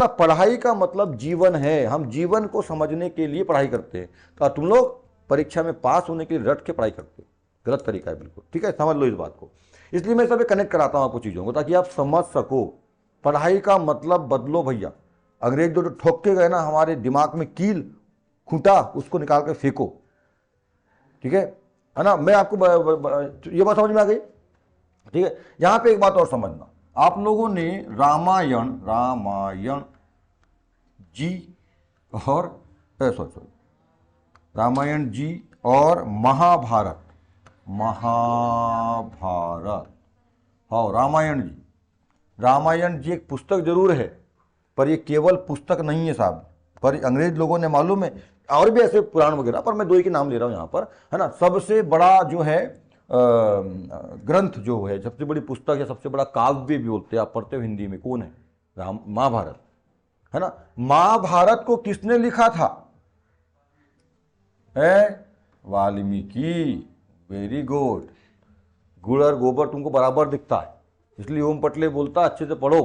मतलब पढ़ाई का मतलब जीवन है, हम जीवन को समझने के लिए पढ़ाई करते हैं। तो तुम लोग परीक्षा में पास होने के लिए रट के पढ़ाई करते हो, गलत तरीका है बिल्कुल, ठीक है, समझ लो इस बात को। इसलिए मैं सब कनेक्ट कराता हूँ आपको चीज़ों को, ताकि आप समझ सको। पढ़ाई का मतलब बदलो भैया। अंग्रेज जो ठोक के गए ना हमारे दिमाग में कील खूंटा, उसको निकाल के फेंको, ठीक है ना। मैं आपको ये बात समझ में आ गई, ठीक है। यहां पे एक बात और समझना, आप लोगों ने रामायण जी और सॉरी रामायण जी और महाभारत, हाँ रामायण जी एक पुस्तक जरूर है, पर ये केवल पुस्तक नहीं है साहब। पर अंग्रेज लोगों ने, मालूम है, और भी ऐसे पुराण वगैरह, पर मैं दो ही के नाम ले रहा हूं यहां पर, है ना। सबसे बड़ा जो है ग्रंथ जो है, सबसे बड़ी पुस्तक या सबसे बड़ा काव्य भी बोलते हैं, आप पढ़ते हो हिंदी में, कौन है? महाभारत, है ना। महाभारत को किसने लिखा था? वाल्मीकि। Very good. गुड़ और गोबर तुमको बराबर दिखता है, इसलिए ओम पटले बोलता अच्छे से पढ़ो।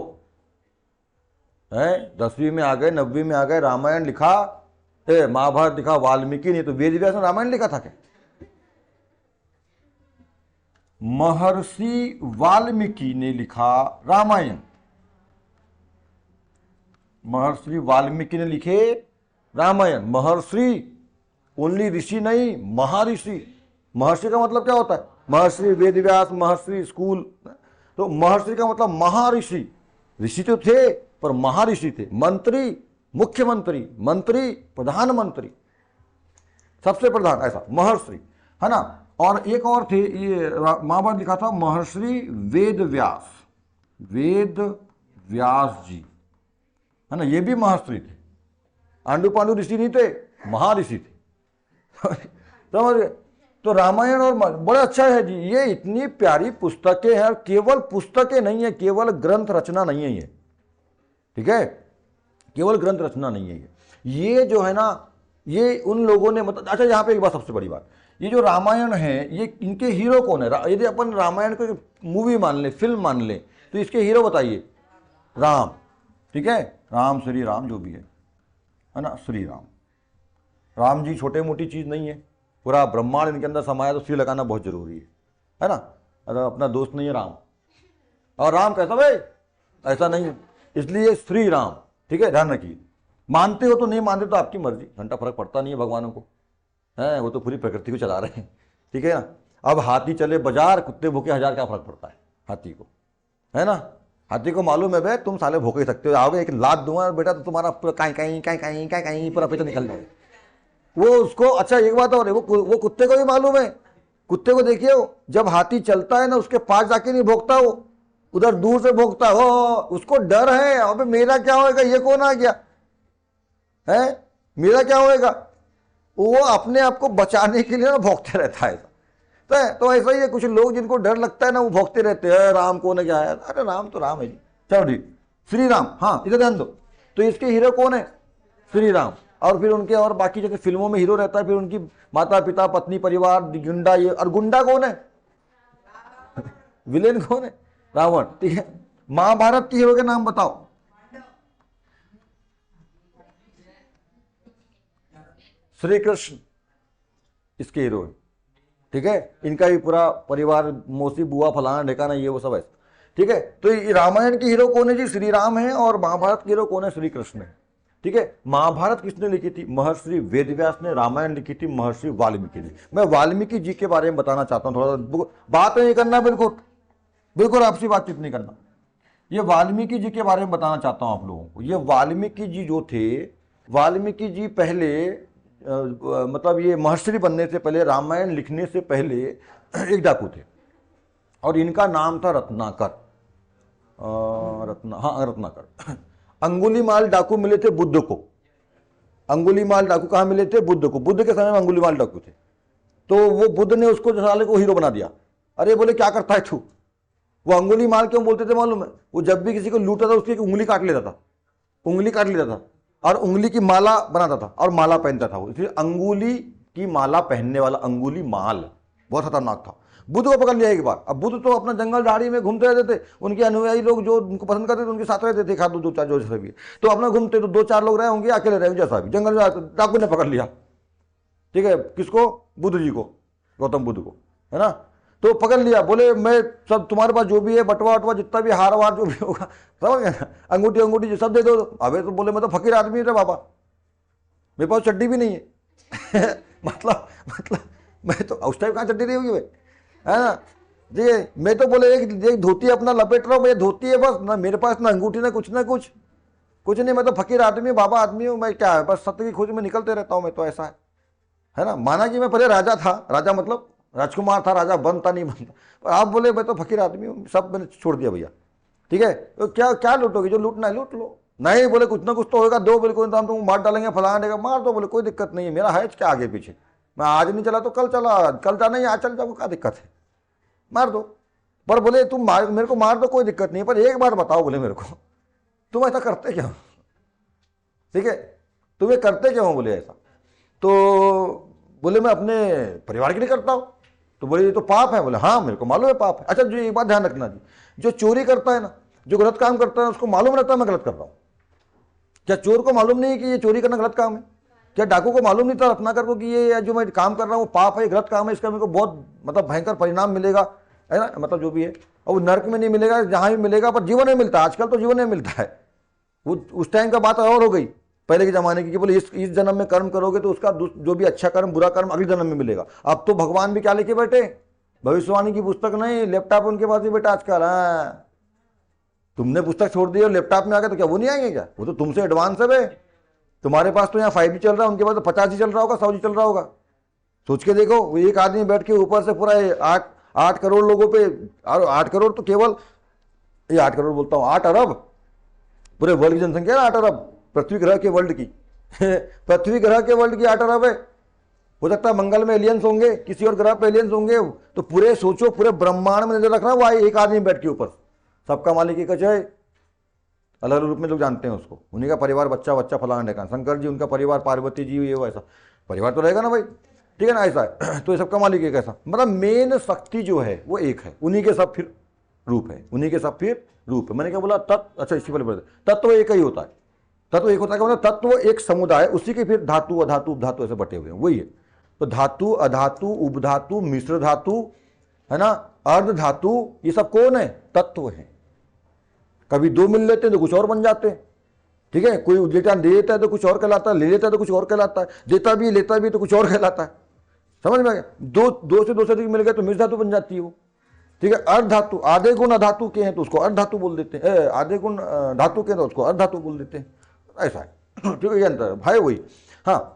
है 10वीं में आ गए, 9वीं में आ गए, रामायण लिखा, महाभारत लिखा वाल्मीकि ने, तो वेद व्यास ने रामायण लिखा था क्या? महर्षि वाल्मीकि ने लिखा रामायण। महर्षि वाल्मीकि ने लिखे रामायण। महर्षि ओनली ऋषि नहीं, महर्षि। महर्षि का मतलब क्या होता है? महर्षि वेद व्यास, महर्षि स्कूल। तो महर्षि का मतलब महर्षि। ऋषि तो थे पर महर्षि थे। मंत्री, मुख्यमंत्री, मंत्री, प्रधानमंत्री, सबसे प्रधान, ऐसा महर्षि, है ना। और एक और थे, ये महाभारत लिखा था महर्षि वेद व्यास, वेद व्यास जी, है ना, ये भी महर्षि थे। आंडू पांडु ऋषि नहीं थे, महर्षि थे। समझ। तो रामायण और बड़ा अच्छा है जी, ये इतनी प्यारी पुस्तकें हैं, केवल पुस्तकें नहीं है, केवल ग्रंथ रचना नहीं है ये, ठीक है, केवल ग्रंथ रचना नहीं है ये जो है ना, ये उन लोगों ने मतलब। अच्छा यहाँ पे एक बात सबसे बड़ी बात, ये जो रामायण है, ये इनके हीरो कौन है? यदि अपन रामायण को मूवी मान ले, फिल्म मान ले, तो इसके हीरो बताइए। राम, ठीक है, राम श्री राम जो भी है ना, श्री राम। राम जी छोटे मोटी चीज नहीं है, पूरा ब्रह्मांड इनके अंदर समाया, तो श्री लगाना बहुत जरूरी है ना। अगर अपना दोस्त नहीं है राम, और राम कैसा भाई, ऐसा नहीं है, इसलिए श्री राम, ठीक है, ध्यान रखिए। मानते हो तो नहीं मानते तो आपकी मर्जी, घंटा फर्क पड़ता नहीं है भगवानों को, है, वो तो पूरी प्रकृति को चला रहे हैं, ठीक है ना। अब हाथी चले बाजार, कुत्ते भूखे हजार, क्या फर्क पड़ता है हाथी को, है ना। हाथी को मालूम है भाई तुम साले भूखे ही सकते हो, आओगे एक लात दूंगा बेटा तो तुम्हारा पूरा कहीं पूरा पेट निकल जाएगा। वो उसको, अच्छा एक बात और है, वो कुत्ते को भी मालूम है। कुत्ते को देखिए, जब हाथी चलता है ना, उसके पास जाके नहीं भोंकता, वो उधर दूर से भोंकता हो, उसको डर है, अबे मेरा क्या होएगा, ये कौन आ गया है, मेरा क्या होएगा। वो अपने आप को बचाने के लिए ना भोंकते रहता है। तो ऐसा ही है, कुछ लोग जिनको डर लगता है ना, वो भोंकते रहते हैं, राम कौन है, क्या है, अरे राम तो राम है जी। चलो ठीक, श्री राम, हाँ इधर ध्यान दो। तो इसके हीरो कौन है? श्री राम। और फिर उनके और बाकी जैसे फिल्मों में हीरो रहता है, फिर उनकी माता पिता, पत्नी, परिवार, गुंडा, ये, और गुंडा कौन है? विलेन कौन है? रावण, ठीक है। महाभारत के हीरो के नाम बताओ। श्री कृष्ण इसके हीरो है, ठीक है। इनका भी पूरा परिवार, मौसी, बुआ, फलाना ढेकाना, ये वो सब है, ठीक है। तो रामायण के हीरो कौन है जी? श्री राम है। और महाभारत के हीरो कौन है? श्री कृष्ण है, ठीक है। महाभारत किसने लिखी थी? महर्षि वेदव्यास ने। रामायण लिखी थी महर्षि वाल्मीकि ने। मैं वाल्मीकि जी के बारे में बताना चाहता हूं, थोड़ा बात नहीं करना, बिल्कुल बिल्कुल आपसी बातचीत नहीं करना। ये वाल्मीकि जी के बारे में बताना चाहता हूं आप लोगों को। ये वाल्मीकि जी जो थे, वाल्मीकि जी पहले मतलब ये महर्षि बनने से पहले, रामायण लिखने से पहले एक डाकू थे, और इनका नाम था रत्नाकर। रत्नाकर। अंगुलीमाल डाकू मिले थे बुद्ध को। अंगुलीमाल डाकू कहाँ मिले थे? बुद्ध को। बुद्ध के समय में अंगुलीमाल डाकू थे। तो वो बुद्ध ने उसको साले को हीरो बना दिया। अरे बोले क्या करता है तू? वो अंगुलीमाल क्यों बोलते थे मालूम है? वो जब भी किसी को लूटा था उसकी उंगली काट लेता था, उंगली काट लेता था, और उंगली की माला बनाता था और माला पहनता था वो, इसलिए अंगुली की माला पहनने वाला अंगुली माल, बहुत खतरनाक था। बुद्ध को पकड़ लिया एक बार। अब बुद्ध तो अपना जंगल झाड़ी में घूमते रहते थे, उनके अनुयायी लोग जो उनको पसंद करते थे उनके साथ रहते थे, खादू दो चार जो जैसे भी, तो अपना घूमते तो 2-4 लोग रहे होंगे, अकेले रहे जैसा भी, जंगल में डाकू ने पकड़ लिया, ठीक है, किसको? बुद्ध जी को, गौतम बुद्ध को, है ना। तो पकड़ लिया, बोले मैं सब तुम्हारे पास जो भी है बटवा वटवा जितना भी हार वार जो भी होगा, समझ गए ना, अंगूठी अंगूठी सब दे दो। अबे तो बोले मैं तो फकीर आदमी थे बाबा, मेरे पास चड्डी भी नहीं है मतलब मैं तो उस टाइम कहाँ चड्डी रही होगी भाई, है ना। देखिए मैं तो बोले एक धोती अपना लपेट रहा हूँ, मैं धोती है बस, ना मेरे पास ना अंगूठी ना कुछ कुछ नहीं, मैं तो फकीर आदमी बाबा आदमी हूँ, मैं क्या है बस सत्य की खोज में निकलते रहता हूँ मैं तो, ऐसा है ना। माना कि मैं पहले राजा था, राजा मतलब राजकुमार था, राजा बनता नहीं बनता, पर आप बोले मैं तो फकीर आदमी हूँ, सब मैंने छोड़ दिया भैया, ठीक है। तो क्या क्या लूटोगे, जो लूटना है लूट लो, नहीं बोले कुछ ना कुछ तो होगा, दो बोले कोई हम तुमको मार डालेंगे फलाना देगा, मार दो, बोले कोई दिक्कत नहीं है, मेरा है क्या आगे पीछे, मैं आज नहीं चला तो कल चला, कल जाना ही आज चल जाओ, क्या दिक्कत है, मार दो। पर बोले तुम मेरे को मार दो कोई दिक्कत नहीं है, पर एक बार बताओ बोले मेरे को तुम ऐसा करते क्यों, ठीक है, तुम ये करते क्यों, बोले ऐसा। तो बोले मैं अपने परिवार के लिए करता हूँ। तो बोले ये तो पाप है, बोले हाँ मेरे को मालूम है पाप है। अच्छा जो एक बात ध्यान रखना जी, जो चोरी करता है ना, जो गलत काम करता है उसको मालूम रहता है मैं गलत कर रहा हूँ। क्या चोर को मालूम नहीं कि ये चोरी करना गलत काम है? क्या डाकू को मालूम नहीं था रत्नाकर को कि ये जो मैं काम कर रहा हूँ पाप है, गलत काम है, इसका मेरे को बहुत मतलब भयंकर परिणाम मिलेगा, है ना, मतलब जो भी है, और वो नर्क में नहीं मिलेगा, जहाँ भी मिलेगा, पर जीवन में मिलता है, आजकल तो जीवन में मिलता है। वो उस टाइम का बात और हो गई, पहले के जमाने की, कि बोले इस जन्म में कर्म करोगे तो उसका जो भी अच्छा कर्म बुरा कर्म अगले जन्म में मिलेगा। अब तो भगवान भी क्या लेके बैठे, भविष्यवाणी की पुस्तक नहीं, लैपटॉप उनके पास ही बेटा आजकल। हाँ तुमने पुस्तक छोड़ दी और लैपटॉप में आ गए तो क्या वो नहीं आएंगे क्या? वो तो तुमसे एडवांस है भाई, तुम्हारे पास तो यहाँ 5G चल रहा है, उनके पास तो 50G चल रहा होगा, 100G चल रहा होगा। सोच के देखो, वो एक आदमी बैठ के ऊपर से पूरा 8 करोड़ लोगों पे, 8 करोड़ तो केवल, ये 8 करोड़ बोलता हूँ, 8 अरब, पूरे वर्ल्ड की जनसंख्या है 8 अरब, पृथ्वी ग्रह के वर्ल्ड की पृथ्वी ग्रह के वर्ल्ड की 8 अरब है। हो सकता है मंगल में एलियंस होंगे, किसी और ग्रह पे एलियंस होंगे, तो पूरे सोचो पूरे ब्रह्मांड में नजर रखना, वो एक आदमी बैठ के ऊपर, सबका मालिक एक है, अलग अलग रूप में लोग जानते हैं उसको, उन्हीं का परिवार बच्चा बच्चा फलाना का, शंकर जी उनका परिवार, पार्वती जी ये वो, ऐसा परिवार तो रहेगा ना भाई, ठीक है ना, ऐसा है। तो ये सबका मालिक एक ऐसा, मतलब मेन शक्ति जो है वो एक है, उन्हीं के सब फिर रूप है, उन्हीं के सब फिर रूप है। मैंने क्या बोला तत्व, अच्छा इसी पर तत्व एक ही होता है, तत्व एक होता है, मतलब तत्व एक समुदाय, उसी के फिर धातु अधातु उपधातु ऐसे बटे हुए हैं, वही है। तो धातु अधातु उपधातु मिश्र धातु, है ना, अर्ध धातु, ये सब कौन है? तत्व है। कभी दो मिल लेते हैं तो कुछ और बन जाते हैं, ठीक है, कोई डेटा दे देता है तो कुछ और कहलाता है, ले लेता है तो कुछ और कहलाता है, देता भी लेता भी तो कुछ और कहलाता है, समझ में आ गया। दो से अधिक मिल गए तो मिश्र धातु बन जाती है वो, ठीक है। अर्ध धातु, आधे गुण अधातु के हैं तो उसको अर्ध धातु बोल देते हैं, आधे गुण धातु के हैं तो उसको अर्ध धातु बोल देते हैं, ऐसा है, ठीक है, ये अंतर है भाई वही। हाँ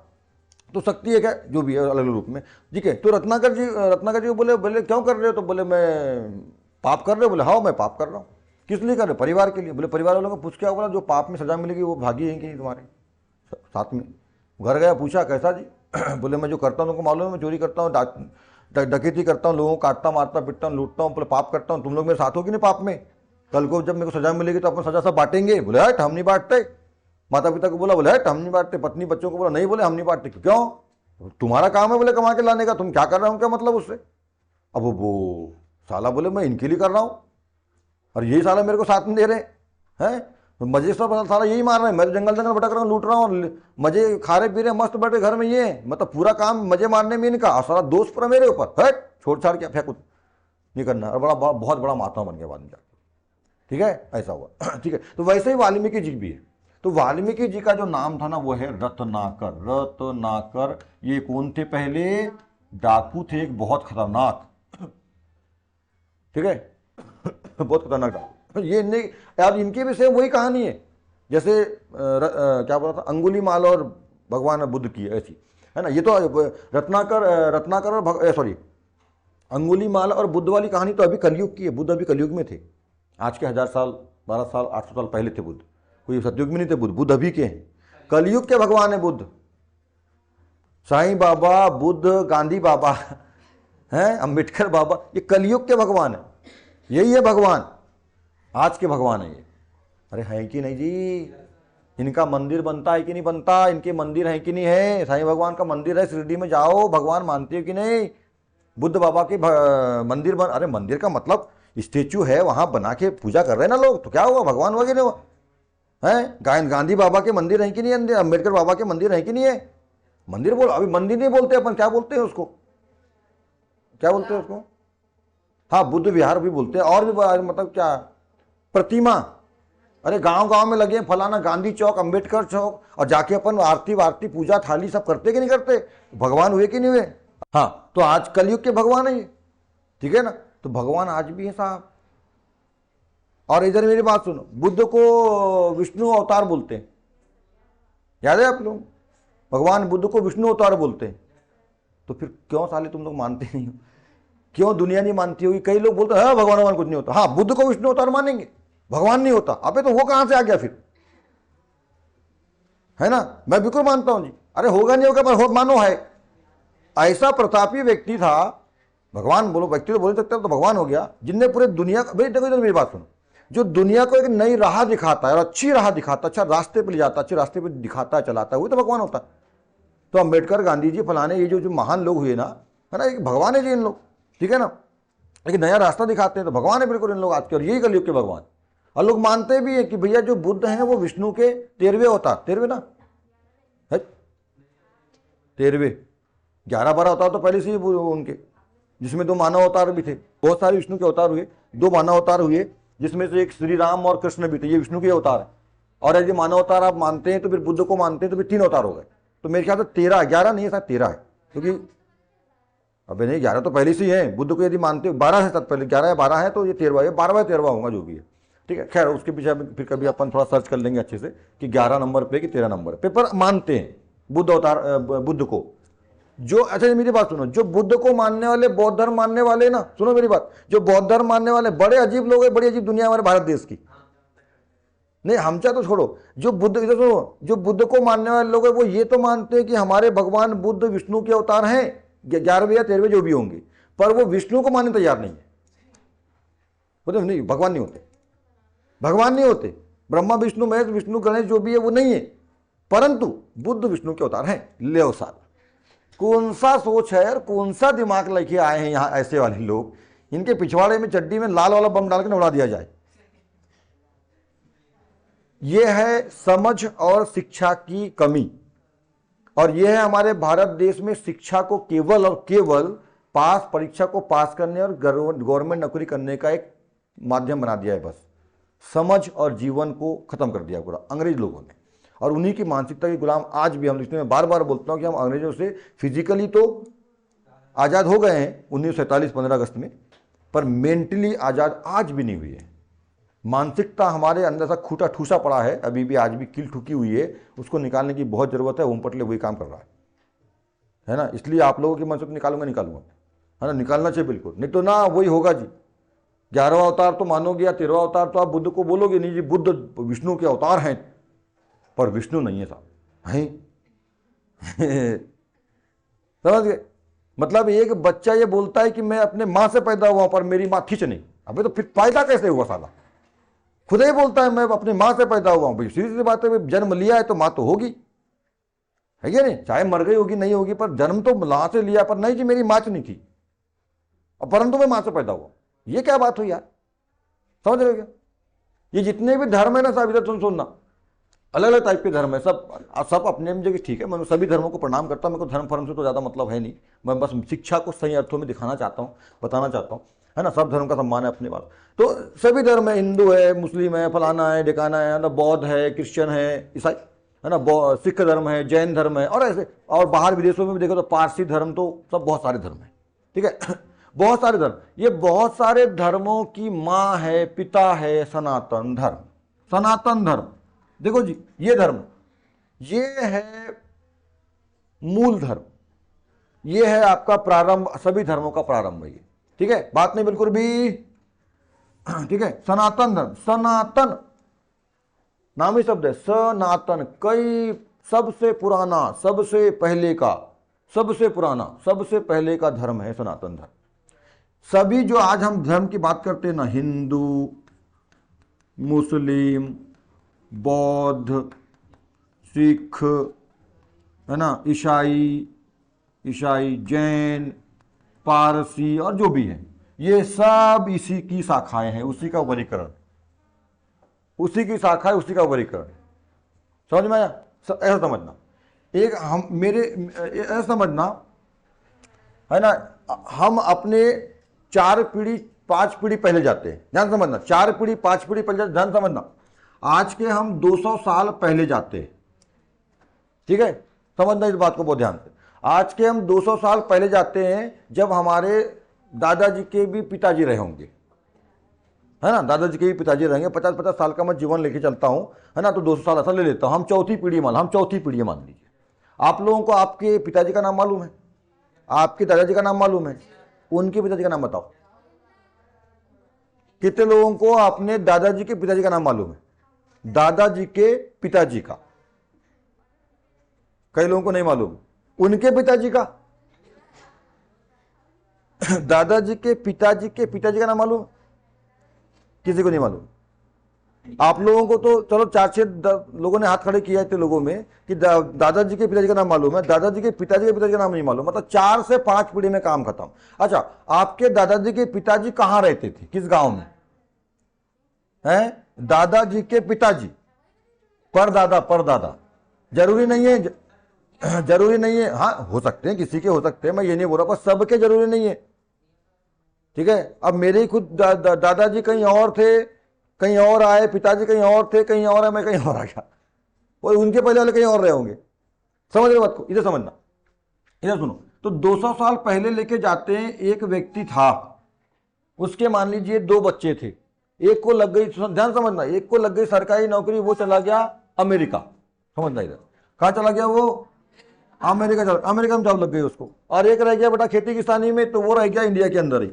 तो शक्ति एक है जो भी है अलग अलग रूप में, ठीक है। तो रत्नाकर जी बोले क्यों कर रहे हो? तो बोले मैं पाप कर रहे हो? बोले हाँ मैं पाप कर रहा हूँ। किस लिए कर रहे? परिवार के लिए। बोले परिवार वालों को पूछ क्या बोला, जो पाप में सजा मिलेगी वो भागी है कि नहीं तुम्हारे साथ में? घर गया पूछा कैसा जी बोले मैं जो करता हूँ तुमको मालूम है, मैं चोरी करता हूँ, डकैती करता हूँ, लोगों को काटता मारता पिटता हूँ लूटता हूँ, बोले पाप करता हूँ, तुम लोग मेरे साथ हो कि नहीं पाप में? कल को जब मेरे को सजा मिलेगी तो अपन सजा सब बांटेंगे? बोले हट हम नहीं बांटते। माता पिता को बोला, बोले हट हम नहीं बांटते। पत्नी बच्चों को बोला, नहीं बोले हम नहीं बांटते। क्यों? तुम्हारा काम है बोले कमा के लाने का, तुम क्या कर रहे हो क्या मतलब उससे? अब वो साला बोले मैं इनके लिए कर रहा हूँ और यही साला मेरे को साथ में दे रहे हैं, मजे से साला यही मार रहे हैं, मैं जंगल भटक रहा हूँ, लूट रहा हूँ, मजे खा रहे पी रहे मस्त बैठे घर में, ये मतलब पूरा काम मजे मारने में इनका, और सारा दोस्त पूरा मेरे ऊपर, हट छोड़ छाड़ के फेंक नहीं करना। और बहुत बड़ा महात्मा बन गया बाद में जाकर, ठीक है, ऐसा हुआ ठीक है। तो वैसे ही वाल्मीकि जी भी है। तो वाल्मीकि जी का जो नाम था ना वो है रत्नाकर। रत्नाकर ये कौन थे? पहले डाकू थे एक बहुत खतरनाक, ठीक है बहुत खतरनाक डाकू। ये नहीं यार, इनकी भी सेम वही कहानी है जैसे क्या बोला था, अंगुलीमाल और भगवान बुद्ध की, ऐसी है ना। ये तो रत्नाकर और सॉरी अंगुलीमाल और बुद्ध वाली कहानी तो अभी कलयुग की है। बुद्ध अभी कलयुग में थे, आज के 1000 साल 12 साल 800 साल पहले थे बुद्ध, कोई सतयुग में नहीं थे बुद्ध। बुद्ध अभी के हैं, कलयुग के भगवान है बुद्ध। साईं बाबा, बुद्ध, गांधी बाबा हैं, अम्बेडकर बाबा, ये कलयुग के भगवान है, यही है भगवान, आज के भगवान है ये। अरे है कि नहीं जी? इनका मंदिर बनता है कि नहीं बनता? इनके मंदिर है कि नहीं है? साईं भगवान का मंदिर है, शिरडी में जाओ, भगवान मानते हो कि नहीं? बुद्ध बाबा के मंदिर बन, अरे मंदिर का मतलब स्टेचू है वहां बना के पूजा कर रहे हैं ना लोग, तो क्या हुआ, भगवान वगैरह हुआ है। गांधी बाबा के मंदिर है कि नहीं, अम्बेडकर बाबा के मंदिर है कि नहीं है? मंदिर बोल, अभी मंदिर नहीं बोलते अपन, क्या बोलते हैं उसको, क्या बोलते हैं उसको? हाँ, बुद्ध विहार भी बोलते हैं, और भी मतलब क्या, प्रतिमा। अरे गांव गांव में लगे फलाना गांधी चौक, अंबेडकर चौक, और जाके अपन आरती वारती पूजा थाली सब करते कि नहीं करते? भगवान हुए कि नहीं हुए? हाँ, तो आज कलयुग के भगवान है ये, ठीक है ना। तो भगवान आज भी है साहब। और इधर मेरी बात सुनो, बुद्ध को विष्णु अवतार बोलते हैं, याद है आप लोग? भगवान बुद्ध को विष्णु अवतार बोलते हैं। तो फिर क्यों साले तुम लोग मानते नहीं हो? क्यों दुनिया नहीं मानती होगी? कई लोग बोलते हैं भगवान भगवान कुछ नहीं होता, हाँ बुद्ध को विष्णु अवतार मानेंगे, भगवान नहीं होता। अबे तो वो कहां से आ गया फिर, है ना? मैं बिल्कुल मानता हूं जी, अरे होगा नहीं होगा पर मानो है। ऐसा प्रतापी व्यक्ति था, भगवान बोलो, व्यक्ति तो बोल सकते तो भगवान हो गया, जिनने पूरे दुनिया भाई देखो इधर मेरी बात सुनो, जो दुनिया को एक नई राह दिखाता है और अच्छी राह दिखाता, अच्छा रास्ते पर ले जाता, अच्छे रास्ते पर दिखाता है, चलाता है, वो तो भगवान होता है। तो अम्बेडकर, गांधी जी, फलाने, ये जो महान लोग हुए ना, है ना, एक भगवान है जी इन लोग, ठीक है ना। एक नया रास्ता दिखाते हैं तो भगवान है बिल्कुल इन लोग आज के, और यही कलयुग के भगवान। और लोग मानते भी है कि भैया जो बुद्ध हैं वो विष्णु के 13वें अवतार, 13वें ना है, 13वें, 11-12 अवतार तो पहले से ही उनके, जिसमें 2 मानव अवतार भी थे। बहुत सारे विष्णु के अवतार हुए, 2 मानव अवतार हुए, जिसमें से एक श्री राम और कृष्ण भी थे, ये विष्णु के अवतार है। और यदि मानव अवतार आप मानते हैं तो फिर बुद्ध को मानते हैं तो फिर 3 अवतार हो गए। तो मेरे ख्याल से 13, 11 नहीं है, शायद 13 है, क्योंकि अबे नहीं 11 तो पहले से ही है। बुद्ध को यदि मानते हो 12 है, शायद पहले 11 या 12 है, तो ये 13वां, 12वां 13वां होगा जो भी है, ठीक है। खैर उसके पीछे फिर कभी अपन थोड़ा सर्च कर लेंगे अच्छे से कि 11 नंबर पे कि 13 नंबर पे, पर मानते हैं बुद्ध अवतार, बुद्ध को। जो, अच्छा मेरी बात सुनो, जो बुद्ध को मानने वाले, बौद्ध धर्म मानने वाले ना, सुनो मेरी बात, जो बौद्ध धर्म मानने वाले बड़े अजीब लोग हैं, बड़ी अजीब दुनिया हमारे भारत देश की। नहीं हम चाहे तो छोड़ो, जो बुद्ध, इधर सुनो, जो बुद्ध को मानने वाले लोग हैं वो ये तो मानते हैं कि हमारे भगवान बुद्ध विष्णु के अवतार हैं, 11वें या 13वें जो भी होंगे, पर वो विष्णु को मानने तैयार नहीं है। बोलते नहीं भगवान नहीं होते, भगवान नहीं होते, ब्रह्मा विष्णु महेश विष्णु गणेश जो भी है वो नहीं है, परंतु बुद्ध विष्णु के अवतार हैं। ले साल, कौन सा सोच है और कौन सा दिमाग लेके आए हैं यहाँ ऐसे वाले लोग, इनके पिछवाड़े में चड्डी में लाल वाला बम डाल के उड़ा दिया जाए। यह है समझ और शिक्षा की कमी, और यह है हमारे भारत देश में शिक्षा को केवल और केवल पास, परीक्षा को पास करने और गवर्नमेंट नौकरी करने का एक माध्यम बना दिया है। बस समझ और जीवन को खत्म कर दिया पूरा अंग्रेज लोगों ने, और उन्हीं की मानसिकता के गुलाम आज भी हम। इसलिए मैं बार बार बोलता हूं कि हम अंग्रेजों से फिजिकली तो आज़ाद हो गए हैं 1947 15 अगस्त में, पर मेंटली आज़ाद आज भी नहीं हुई है। मानसिकता हमारे अंदर सा खूटा ठूसा पड़ा है, अभी भी आज भी कील ठुकी हुई है, उसको निकालने की बहुत ज़रूरत है। ओम पटले वही काम कर रहा है ना। इसलिए आप लोगों की मन से तो निकालूंगा, है ना, निकालना चाहिए बिल्कुल, नहीं तो ना वही होगा जी। 11वां अवतार तो मानोगे या 13वां अवतार तो आप बुद्ध को बोलोगे नहीं जी बुद्ध विष्णु के अवतार हैं, पर विष्णु नहीं है साहब, हैं समझ गए? मतलब एक बच्चा ये बोलता है कि मैं अपने माँ से पैदा हुआ पर मेरी माँ थी नहीं, अबे तो फिर पैदा कैसे हुआ साला? खुद ही बोलता है मैं अपनी माँ से पैदा हुआ हूं। भाई सीधी सी बात है, जन्म लिया है तो माँ तो होगी, है क्या नहीं? चाहे मर गई होगी नहीं होगी, पर जन्म तो माँ से लिया, पर नहीं जी मेरी माँ नहीं थी, परंतु मैं माँ से पैदा हुआ। ये क्या बात हुई यार, समझ रहे हो क्या? ये जितने भी धर्म है ना साहब, इधर सुनना, अलग अलग टाइप के धर्म है, सब अपने जगह ठीक है। मैं सभी धर्मों को प्रणाम करता हूँ, मेरे को धर्म फर्म से तो ज़्यादा मतलब है नहीं, मैं बस शिक्षा को सही अर्थों में दिखाना चाहता हूँ, बताना चाहता हूँ, है ना। सब धर्म का सम्मान है अपने पास, तो सभी धर्म है, हिंदू है, मुस्लिम है, फलाना है, ढिकाना है ना, बौद्ध है, क्रिश्चियन है, ईसाई है ना, सिख धर्म है, जैन धर्म है, और ऐसे। और बाहर विदेशों में भी देखो तो पारसी धर्म, तो सब बहुत सारे धर्म है, ठीक है बहुत सारे धर्म। ये बहुत सारे धर्मों की माँ है, पिता है सनातन धर्म। सनातन धर्म देखो जी, ये धर्म, ये है मूल धर्म, ये है आपका प्रारंभ, सभी धर्मों का प्रारंभ है ये, ठीक है, बात नहीं बिल्कुल भी, ठीक है। सनातन धर्म, सनातन नाम ही शब्द है, सनातन, कई, सबसे पुराना, सबसे पहले का, सबसे पुराना, सबसे पहले का धर्म है सनातन धर्म। सभी जो आज हम धर्म की बात करते हैं ना, हिंदू, मुस्लिम, बौद्ध, सिख, है ना, ईसाई, जैन, पारसी और जो भी है, ये सब इसी की शाखाएं हैं, उसी का वर्गीकरण, उसी की शाखा है, उसी का वर्गीकरण। समझ में आया? ऐसा समझना, एक हम मेरे ऐसा समझना है ना, हम अपने 4 पीढ़ी 5 पीढ़ी पहले जाते हैं, ध्यान समझना, 4 पीढ़ी 5 पीढ़ी पहले, ध्यान समझना, आज के हम 200 साल पहले जाते हैं। ठीक है, समझना इस बात को बहुत ध्यान से। आज के हम 200 साल पहले जाते हैं, जब हमारे दादाजी के भी पिताजी रहे होंगे, है ना, दादाजी के भी पिताजी रहेंगे। 50-50 साल का मैं जीवन लेके चलता हूं, है ना, तो 200 साल ऐसा ले लेता हूं, हम चौथी पीढ़ी मान लीजिए। आप लोगों को आपके पिताजी का नाम मालूम है, आपके दादाजी का नाम मालूम है, उनके पिताजी का नाम बताओ। कितने लोगों को अपने दादाजी के पिताजी का नाम मालूम है? दादाजी के पिताजी का, कई लोगों को नहीं मालूम। उनके पिताजी का, दादाजी के पिताजी का नाम मालूम? किसी को नहीं मालूम। आप लोगों को तो चलो 4-6 लोगों ने हाथ खड़े किया इतने लोगों में कि दादाजी के पिताजी का नाम मालूम है, दादाजी के पिताजी का नाम नहीं मालूम, मतलब 4 से 5 पीढ़ी में काम खत्म। अच्छा, आपके दादाजी के पिताजी कहां रहते थे, किस गांव में? हैं, दादाजी के पिताजी, परदादा, जरूरी नहीं है, हाँ हो सकते हैं, किसी के हो सकते हैं, मैं ये नहीं बोल रहा, पर सबके जरूरी नहीं है। ठीक है, अब मेरे ही खुद दादाजी कहीं और थे, कहीं और आए, पिताजी कहीं और थे, कहीं और है, मैं कहीं और आ गया, और उनके पहले वाले कहीं और रहे होंगे। समझ रहे बात को? इधर समझना, इधर सुनो। तो 200 साल पहले लेके जाते हैं, एक व्यक्ति था, उसके मान लीजिए 2 बच्चे थे, एक को लग गई, ध्यान समझना, एक को लग गई सरकारी नौकरी, वो चला गया अमेरिका। समझना, इधर कहां चला गया वो? अमेरिका में जॉब लग गई उसको, और एक रह गया बेटा खेती किसानी में, तो वो रह गया इंडिया के अंदर ही।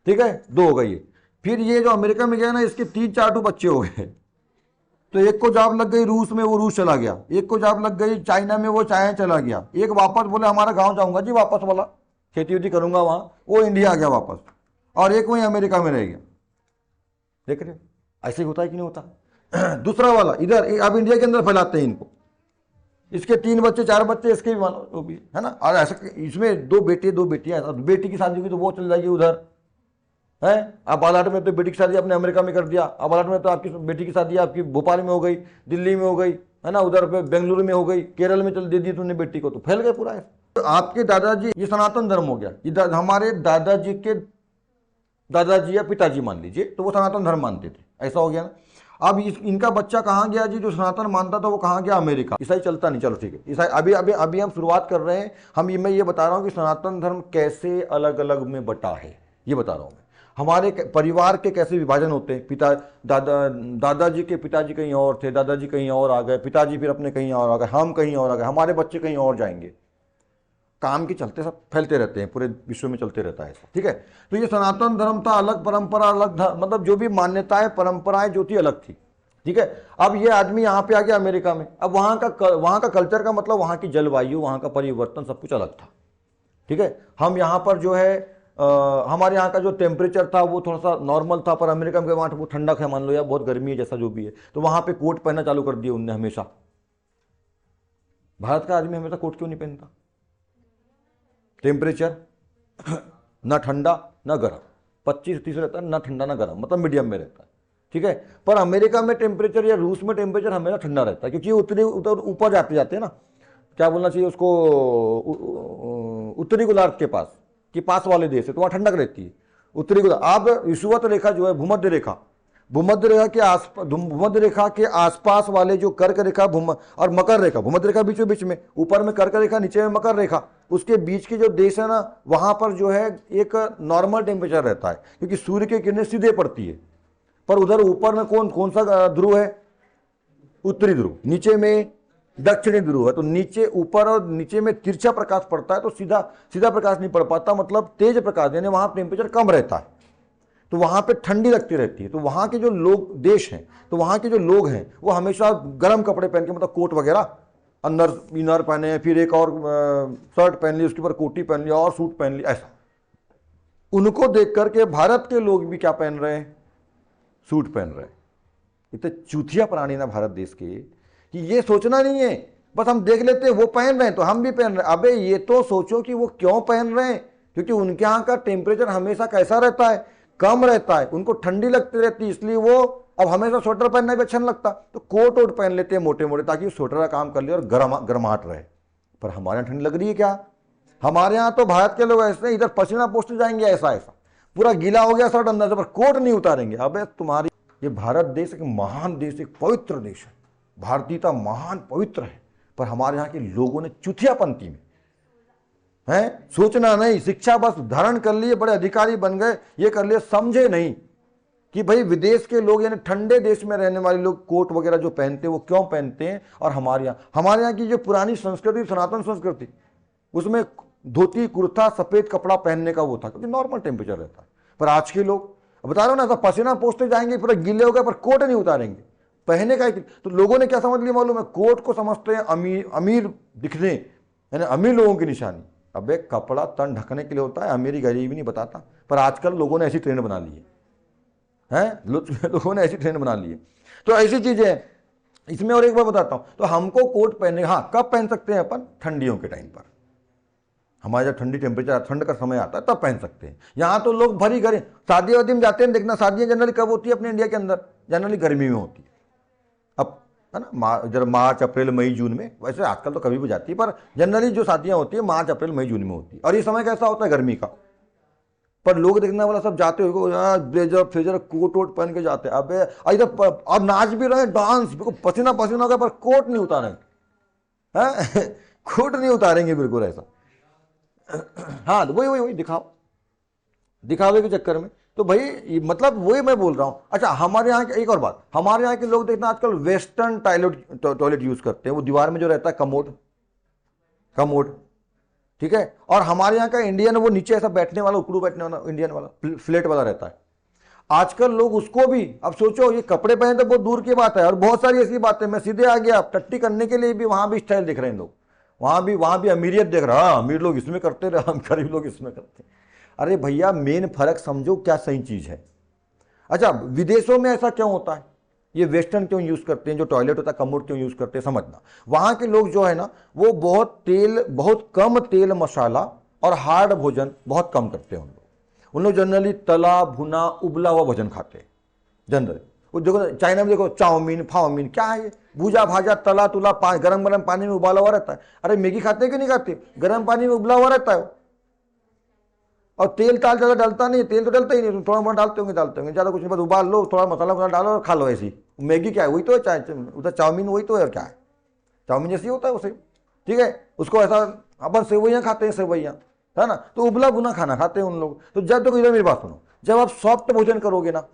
ठीक है, 2 हो गई। फिर ये जो अमेरिका में गया ना, इसके 3-4 बच्चे हो गए। तो एक को जॉब लग गई रूस में, वो रूस चला गया, एक को जॉब लग गई चाइना में, वो चाइना चला गया, एक वापस बोले हमारा गांव जाऊंगा जी, वापस वाला खेती वेती करूंगा वहां, वो इंडिया आ गया वापस, और एक वहीं अमेरिका में रह गया। देख रहे, ऐसे ही होता है कि नहीं होता? दूसरा वाला इधर, अब इंडिया के अंदर फैलाते हैं इनको, इसके 3 बच्चे 4 बच्चे, इसके भी मानो वो भी, है ना। और ऐसा इसमें 2 बेटे 2 बेटियां, बेटी की शादी हुई तो वो चल जाएगी उधर, है। अब बालाट में तो बेटी की शादी आपने अमेरिका में कर दिया, अब बालाट में तो आपकी बेटी की शादी आपकी भोपाल में हो गई, दिल्ली में हो गई, है ना, उधर पे बेंगलुरु में हो गई, केरल में चल दे दी तुमने बेटी को, तो फैल गए पूरा। तो आपके दादाजी, ये सनातन धर्म हो गया, ये हमारे दादाजी के दादाजी या पिताजी मान लीजिए, तो वो सनातन धर्म मानते थे, ऐसा हो गया ना। अब इनका बच्चा कहाँ गया जी, जो सनातन मानता था वो कहाँ गया? अमेरिका। ईसाई चलता नहीं, चलो ठीक है, ईसाई अभी हम शुरुआत कर रहे हैं। मैं ये बता रहा हूँ कि सनातन धर्म कैसे अलग अलग में बटा है, ये बता रहा हूँ मैं। हमारे परिवार के कैसे विभाजन होते हैं, दादाजी के पिताजी कहीं और थे, दादाजी कहीं और आ गए, पिताजी फिर अपने कहीं और आ गए, हम कहीं और आ गए, हमारे बच्चे कहीं और जाएंगे, काम के चलते सब फैलते रहते हैं, पूरे विश्व में चलते रहता है। ठीक है, तो ये सनातन धर्म था, अलग परंपरा, अलग मतलब जो भी मान्यताएं परंपराएं जो थी अलग थी। ठीक है, अब ये आदमी यहाँ पे आ गया अमेरिका में, अब वहाँ का कल्चर का मतलब वहाँ की जलवायु, वहाँ का परिवर्तन, सब कुछ अलग था। ठीक है, हम यहाँ पर जो है हमारे यहाँ का जो टेम्परेचर था वो थोड़ा सा नॉर्मल था, पर अमेरिका में वहाँ वो ठंडक है मान लो, या बहुत गर्मी है, जैसा जो भी है, तो वहाँ पे कोट पहनना चालू कर दिया उनने हमेशा। भारत का आदमी हमेशा कोट क्यों नहीं पहनता? टेम्परेचर ना ठंडा ना गर्म, 25-30 रहता है, ना ठंडा ना गर्म, मतलब मीडियम में रहता है। ठीक है, पर अमेरिका में टेम्परेचर या रूस में टेम्परेचर हमेशा ठंडा रहता है, क्योंकि उत्तरी ऊपर जाते जाते हैं ना, क्या बोलना चाहिए उसको, उत्तरी गोलार्ध के पास वाले देश है, तो वहाँ ठंडक रहती है। उत्तरी गोलार्ध, आप विषुवत रेखा जो है, भूमध्य रेखा के आसपास वाले जो कर्क रेखा और मकर रेखा, भूमध्य रेखा बीच में, ऊपर में कर्क रेखा, नीचे में मकर रेखा, उसके बीच के जो देश है ना, वहां पर जो है एक नॉर्मल टेम्परेचर रहता है, क्योंकि सूर्य की किरणें सीधे पड़ती है। पर उधर ध्रुव में कौन सा ध्रुव है? उत्तरी ध्रुव, नीचे में दक्षिणी ध्रुव है, तो नीचे ऊपर और नीचे में तिरछा प्रकाश पड़ता है, तो सीधा प्रकाश नहीं पड़ पाता, मतलब तेज प्रकाश, यानी वहां टेम्परेचर कम रहता है, तो वहां पे ठंडी लगती रहती है। तो वहां के जो लोग देश हैं, तो वहां के जो लोग हैं वो हमेशा गर्म कपड़े पहन के, मतलब कोट वगैरह, अंदर इनर पहने, फिर एक और शर्ट पहन ली, उसके ऊपर कोटी पहन लिया और सूट पहन लिया, ऐसा। उनको देख करके भारत के लोग भी क्या पहन रहे हैं? सूट पहन रहे हैं। इतने चूतिया प्राणी ना भारत देश के, कि ये सोचना नहीं है, बस हम देख लेते हैं वो पहन रहे हैं तो हम भी पहन रहे हैं। अबे ये तो सोचो कि वो क्यों पहन रहे हैं, क्योंकि उनके यहाँ का टेम्परेचर हमेशा कैसा रहता है, कम रहता है, उनको ठंडी लगती रहती है, इसलिए वो अब हमेशा स्वेटर पहनना भी अच्छा नहीं लगता, तो कोट वोट पहन लेते हैं मोटे मोटे, ताकि स्वेटर का काम कर ले और गर्माहट रहे। पर हमारे यहाँ ठंडी लग रही है क्या? हमारे यहाँ तो भारत के लोग ऐसे इधर पसीना पोछते जाएंगे, ऐसा ऐसा पूरा गीला हो गया शर्ट अंदर से, पर कोट नहीं उतारेंगे। अबे तुम्हारी, ये भारत देश एक महान देश, एक पवित्र देश है, भारतीयता महान पवित्र है, पर हमारे यहाँ के लोगों ने चुथियापंथी में है, सोचना नहीं, शिक्षा बस धारण कर लिए, बड़े अधिकारी बन गए, ये कर लिए, समझे नहीं कि भाई विदेश के लोग यानी ठंडे देश में रहने वाले लोग कोट वगैरह जो पहनते हैं वो क्यों पहनते हैं, और हमारे यहाँ की जो पुरानी संस्कृति, सनातन संस्कृति, उसमें धोती कुर्ता सफेद कपड़ा पहनने का वो था, क्योंकि नॉर्मल टेम्परेचर रहता है। पर आज के लोग बता रहे हो ना, ऐसा पसीना पोछते जाएंगे, पूरा गीले हो गए, पर कोट नहीं उतारेंगे, पहने का। तो लोगों ने क्या समझ लिया मालूम है, कोट को समझते हैं अमीर दिखने, यानी अमीर लोगों की निशानी। अबे कपड़ा तन ढकने के लिए होता है, अमीरी गरीबी नहीं बताता। पर आजकल लोगों ने ऐसी ट्रेंड बना ली है, लोगों ने ऐसी ट्रेंड बना ली है। तो ऐसी चीजें हैं इसमें। और एक बार बताता हूं, तो हमको कोट पहनने, हाँ कब पहन सकते हैं अपन? ठंडियों के टाइम पर, हमारे जब ठंडी टेम्परेचर, ठंड का समय आता है तब पहन सकते हैं। यहाँ तो लोग भरी गर्मी, शादी वादी में जाते हैं, देखना शादियां जनरली कब होती है अपने इंडिया के अंदर? जनरली गर्मी में होती है, अब है ना, जब मार्च अप्रैल मई जून में, वैसे आजकल तो कभी भी जाती है, पर जनरली जो शादियां होती है मार्च अप्रैल मई जून में होती है। और ये समय कैसा होता है? गर्मी का। पर लोग देखने वाला सब जाते हो ब्लेजर फ्लेजर कोट वोट पहन के जाते हैं। अबे इधर अब नाच भी रहे, डांस, बिल्कुल पसीना पसीना हो गया, पर कोट नहीं उतारेंगे, हैं कोट नहीं उतारेंगे बिल्कुल ऐसा। हाँ वही दिखावे के चक्कर में। तो भाई मतलब वही मैं बोल रहा हूं। अच्छा, हमारे यहाँ एक और बात, हमारे यहाँ के लोग देखना आजकल वेस्टर्न टॉयलेट यूज करते हैं, वो दीवार में जो रहता है कमोड, ठीक है। और हमारे यहाँ का इंडियन, वो नीचे ऐसा बैठने वाला, उकड़ू बैठने वाला इंडियन वाला, फ्लैट वाला रहता है। आजकल लोग उसको भी, अब सोचो ये कपड़े पहने तो बहुत दूर की बात है, और बहुत सारी ऐसी बातें, मैं सीधे आ गया, टट्टी करने के लिए भी वहां भी स्टाइल देख रहे हैं लोग, वहां भी अमीरियत देख रहा है, अमीर लोग इसमें करते रहे, हम गरीब लोग इसमें करते। अरे भैया मेन फर्क समझो, क्या सही चीज है। अच्छा, विदेशों में ऐसा क्यों होता है, ये वेस्टर्न क्यों यूज करते हैं, जो टॉयलेट होता है कमोड क्यों यूज करते हैं, समझना। वहां के लोग जो है ना, वो बहुत कम तेल मसाला और हार्ड भोजन बहुत कम करते हैं। उन लोग जनरली तला भुना उबला हुआ भोजन खाते हैं जनरली। वो देखो चाइना में, देखो चाउमीन फाउमीन क्या है, भूजा भाजा तला तुला गरम गरम पानी में उबाला हुआ रहता है। अरे मैगी खाते हैं कि नहीं खाते? गरम पानी में उबला हुआ रहता है, और तेल ताल ज़्यादा डलता नहीं, तेल तो डलता ही नहीं, थोड़ा मोड़ा डालते होंगे ज़्यादा कुछ नहीं, बस उबाल लो, थोड़ा मसाला वसाला डालो और खा लो। ऐसी मैगी क्या है, वही तो है, चाहे उधर चाउमीन वही तो है, और क्या है, चाउमीन जैसी होता है उसे, ठीक है। उसको ऐसा अपन सेवैयाँ खाते हैं, सेवैयाँ है ना, तो उबला भुना खाना खाते हैं उन लोग। तो जब तक इधर मेरी बात सुनो, जब आप सॉफ्ट भोजन करोगे ना,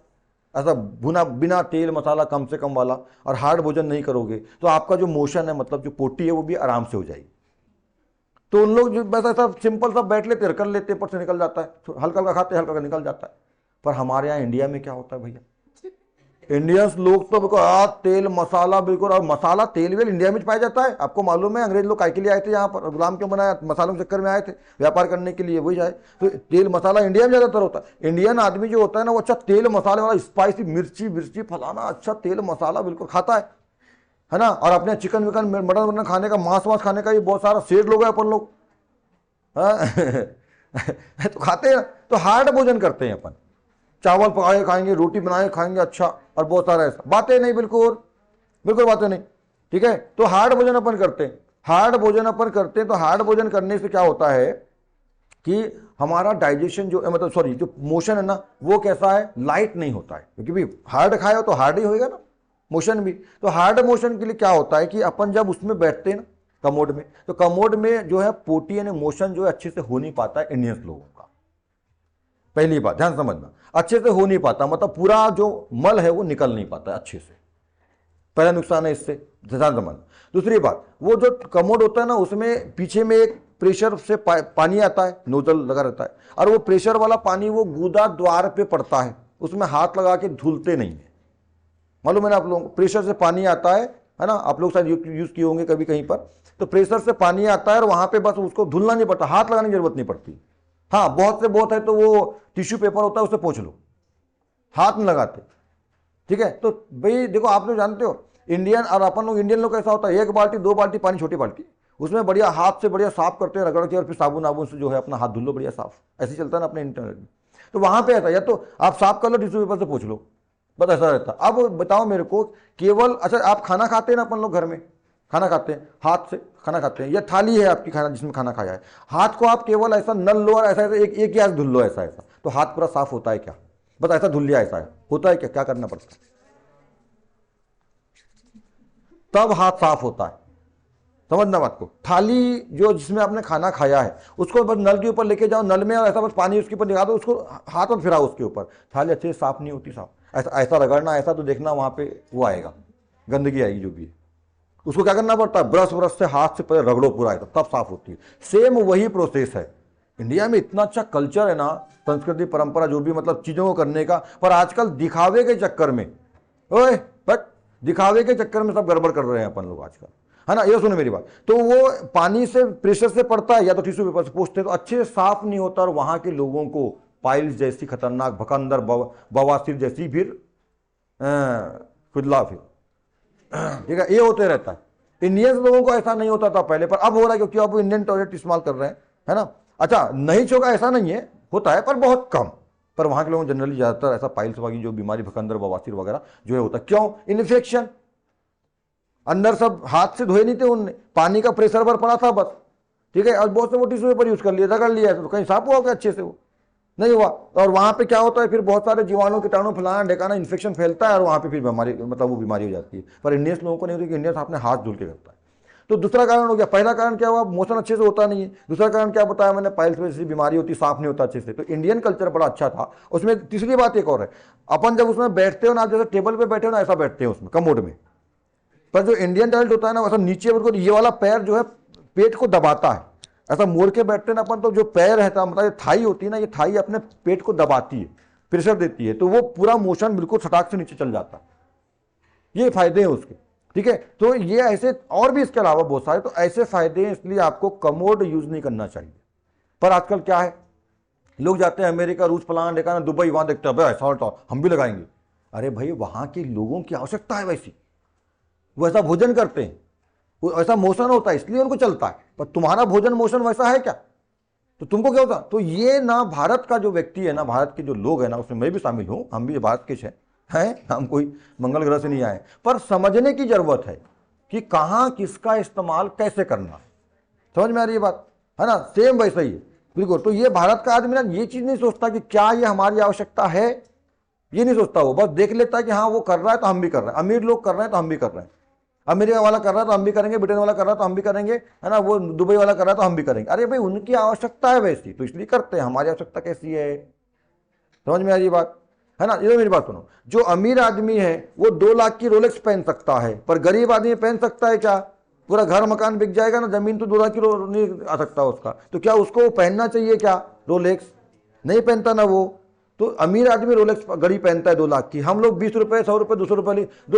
ऐसा भुना बिना तेल मसाला कम से कम वाला, और हार्ड भोजन नहीं करोगे, तो आपका जो मोशन है, मतलब जो पोटी है, वो भी आराम से हो जाएगी। तो उन लोग जो बस ऐसा सिंपल सा बैठ लेते, कर लेते, पर से निकल जाता है, हल्का हल्का खाते, हल्का निकल जाता है। पर हमारे यहाँ इंडिया में क्या होता है भैया, इंडियंस लोग तो बिल्कुल तेल मसाला बिल्कुल, और मसाला तेल वेल इंडिया में पाया जाता है। आपको मालूम है अंग्रेज लोग काय के लिए आए थे यहाँ पर, गुलाम क्यों बनाया? मसालों के चक्कर में आए थे, व्यापार करने के लिए, वही जाए। तो तेल मसाला इंडिया में ज्यादातर होता है। इंडियन आदमी जो होता है ना, वो अच्छा तेल मसाले वाला, स्पाइसी, मिर्ची फलाना, अच्छा तेल मसाला बिल्कुल खाता है ना। और अपने चिकन विकन मटन खाने का, मांस वास खाने का भी बहुत सारा शेर लोग है अपन लोग, तो खाते हैं। तो हार्ड भोजन करते हैं अपन, चावल पकाए खाएंगे, रोटी बनाए खाएंगे, अच्छा, और बहुत सारा ऐसा, बातें नहीं, बिल्कुल बातें नहीं, ठीक है। तो हार्ड भोजन अपन करते हैं, तो हार्ड भोजन करने से क्या होता है कि हमारा डाइजेशन जो मतलब सॉरी जो मोशन है ना, वो कैसा है, लाइट नहीं होता है, क्योंकि भाई हार्ड खाए हो तो हार्ड ही होएगा ना मोशन भी। तो हार्ड मोशन के लिए क्या होता है कि अपन जब उसमें बैठते हैं ना कमोड में, तो कमोड में जो है पोटी यानी मोशन जो है अच्छे से हो नहीं पाता है इंडियंस लोगों का। पहली बात ध्यान समझना, अच्छे से हो नहीं पाता, मतलब पूरा जो मल है वो निकल नहीं पाता अच्छे से, पहला नुकसान है इससे, ध्यान समझना। दूसरी बात, वो जो कमोड होता है ना, उसमें पीछे में एक प्रेशर से पानी आता है, नोजल लगा रहता है, और वो प्रेशर वाला पानी वो गूदा द्वार पे पड़ता है, उसमें हाथ लगा के धुलते नहीं है। मालूम है ना आप लोगों को, प्रेशर से पानी आता है ना, आप लोग शायद यूज किए होंगे कभी कहीं पर। तो प्रेशर से पानी आता है और वहां पे बस उसको धुलना नहीं पड़ता, हाथ लगाने की जरूरत नहीं पड़ती। हाँ बहुत से बहुत है तो वो टिश्यू पेपर होता है उससे पोंछ लो, हाथ नहीं लगाते, ठीक है। तो भाई देखो आप लोग जानते हो इंडियन और अपन लोग, इंडियन लोग कैसा होता है, एक बाल्टी दो बाल्टी पानी, छोटी बाल्टी, उसमें बढ़िया हाथ से बढ़िया साफ करते हैं, रगड़ के, और फिर साबुन आबुन से जो है अपना हाथ धुल लो बढ़िया साफ। ऐसे चलता है ना अपने इंटरनेट में। तो वहां पे ऐसा, या तो आप साफ कर लो टिश्यू पेपर से पोंछ लो, बस ऐसा रहता। अब बताओ मेरे को, केवल अच्छा आप खाना खाते हैं ना अपन लोग घर में, खाना खाते हैं हाथ से, खाना खाते हैं, या थाली है आपकी खाना जिसमें खाना खाया है, हाथ को आप केवल ऐसा नल लो और ऐसा ऐसा एक ही हाथ धुल लो ऐसा ऐसा, तो हाथ पूरा साफ होता है क्या? बस ऐसा धुल लिया ऐसा है, होता है क्या? क्या करना पड़ता है? तब हाथ साफ होता है। समझना बात को। थाली जो जिसमें आपने खाना खाया है उसको बस नल के ऊपर लेके जाओ, नल में, और ऐसा बस पानी उसके ऊपर निकाल दो, उसको हाथ और फिराओ उसके ऊपर, थाली अच्छे से साफ नहीं होती। साफ ऐसा ऐसा रगड़ना, ऐसा तो देखना वहां पे वो आएगा, गंदगी आएगी जो भी है। उसको क्या करना पड़ता है? ब्रश ब्रश से हाथ से पहले रगड़ो पूरा ऐसा, तब साफ होती है। सेम वही प्रोसेस है। इंडिया में इतना अच्छा कल्चर है ना, संस्कृति परंपरा जो भी मतलब चीजों को करने का, पर आजकल दिखावे के चक्कर में, ओए बट दिखावे के चक्कर में सब गड़बड़ कर रहे हैं अपन लोग आजकल, है ना। ये सुनो मेरी बात, तो वो पानी से प्रेशर से पड़ता है या तो टिश्यू पेपर से पोंछते तो अच्छे से साफ नहीं होता, और वहां के लोगों को पाइल्स जैसी खतरनाक भकंदर बवासीर जैसी फिर खुजला फिर, ठीक है, ये होते रहता है। इंडियन लोगों को ऐसा नहीं होता था पहले, पर अब हो रहा है क्योंकि अब इंडियन टॉयलेट इस्तेमाल कर रहे हैं, है ना। अच्छा नहीं छोका ऐसा नहीं है, होता है पर बहुत कम। पर वहां के लोगों जनरली ज्यादातर ऐसा पाइल्स वाली जो बीमारी भकंदर बवासीर वगैरह जो है होता है। क्यों? इन्फेक्शन, अंदर सब हाथ से धोए नहीं थे उनने, पानी का प्रेशर पर पड़ा था बस, ठीक है। और बहुत से वो टिश्यू पेपर यूज कर लिया, रगड़ लिया, तो कहीं साफ हुआ क्या? अच्छे से वो नहीं हुआ। और वहां पे क्या होता है फिर, बहुत सारे जीवाणु कीटाणु फलाना ढेकाना इन्फेक्शन फैलता है, और वहां पे फिर बीमारी मतलब वो बीमारी हो जाती है। पर इंडियंस लोगों को नहीं होती, इंडियंस अपने हाथ धुल के करता है। तो दूसरा कारण हो गया। पहला कारण क्या हुआ? मोशन अच्छे से होता नहीं है। दूसरा कारण क्या बताया मैंने? पाइल्स में जैसी बीमारी होती, साफ नहीं होता अच्छे से। तो इंडियन कल्चर बड़ा अच्छा था उसमें। तीसरी बात एक और है, अपन जब उसमें बैठते हो ना, आप जैसे टेबल पे बैठे हो ना, ऐसा बैठते हैं उसमें कमोड में, पर जो इंडियन टॉयलेट होता है ना वैसा नीचे बिल्कुल ये वाला पैर जो है पेट को दबाता है, ऐसा मोड़ के बैठते हैं ना अपन, तो जो पैर है मतलब ये थाई होती है ना, ये थाई अपने पेट को दबाती है, प्रेशर देती है, तो वो पूरा मोशन बिल्कुल सटाक से नीचे चल जाता है। ये फायदे हैं उसके, ठीक है। तो ये ऐसे और भी इसके अलावा बहुत सारे तो ऐसे फायदे हैं, इसलिए आपको कमोड यूज नहीं करना चाहिए। पर आजकल क्या है, लोग जाते हैं अमेरिका, रूस, फलाना देखा ना, दुबई, वहां देखते हैं ऐसा हम भी लगाएंगे। अरे भाई वहां के लोगों की आवश्यकता है वैसी, वो ऐसा भोजन करते हैं, वो ऐसा मोशन होता है इसलिए उनको चलता है। पर तुम्हारा भोजन मोशन वैसा है क्या? तो तुमको क्या होता? तो ये ना भारत का जो व्यक्ति है ना, भारत के जो लोग हैं ना, उसमें मैं भी शामिल हूं, हम भी भारत के हैं, हम कोई मंगल ग्रह से नहीं आए, पर समझने की जरूरत है कि कहां किसका इस्तेमाल कैसे करना है। समझ में आ रही है बात, है ना। सेम वैसा ही है बिल्कुल। तो ये भारत का आदमी ना ये चीज नहीं सोचता कि क्या ये हमारी आवश्यकता है, ये नहीं सोचता। वो बस देख लेता है कि हाँ वो कर रहा है तो हम भी कर रहे हैं, अमीर लोग कर रहे हैं तो हम भी कर रहे हैं, अमेरिका वाला कर रहा है तो हम भी करेंगे, ब्रिटेन वाला कर रहा है तो हम भी करेंगे, है ना, वो दुबई वाला कर रहा है तो हम भी करेंगे। अरे भाई उनकी आवश्यकता है वैसी, तो इसलिए करते हैं। हमारी आवश्यकता कैसी है? समझ में आ रही बात, है ना। ये मेरी बात सुनो, जो अमीर आदमी है वो 2 लाख की रोलेक्स पहन सकता है, पर गरीब आदमी पहन सकता है क्या? पूरा घर मकान बिक जाएगा ना, जमीन तो 2 लाख की नहीं आ सकता उसका, तो क्या उसको पहनना चाहिए क्या रोलेक्स? नहीं पहनता ना वो। तो अमीर आदमी रोलेक्स घड़ी पहनता है 2 लाख की, हम लोग 20 रुपए, 100 रुपए, 200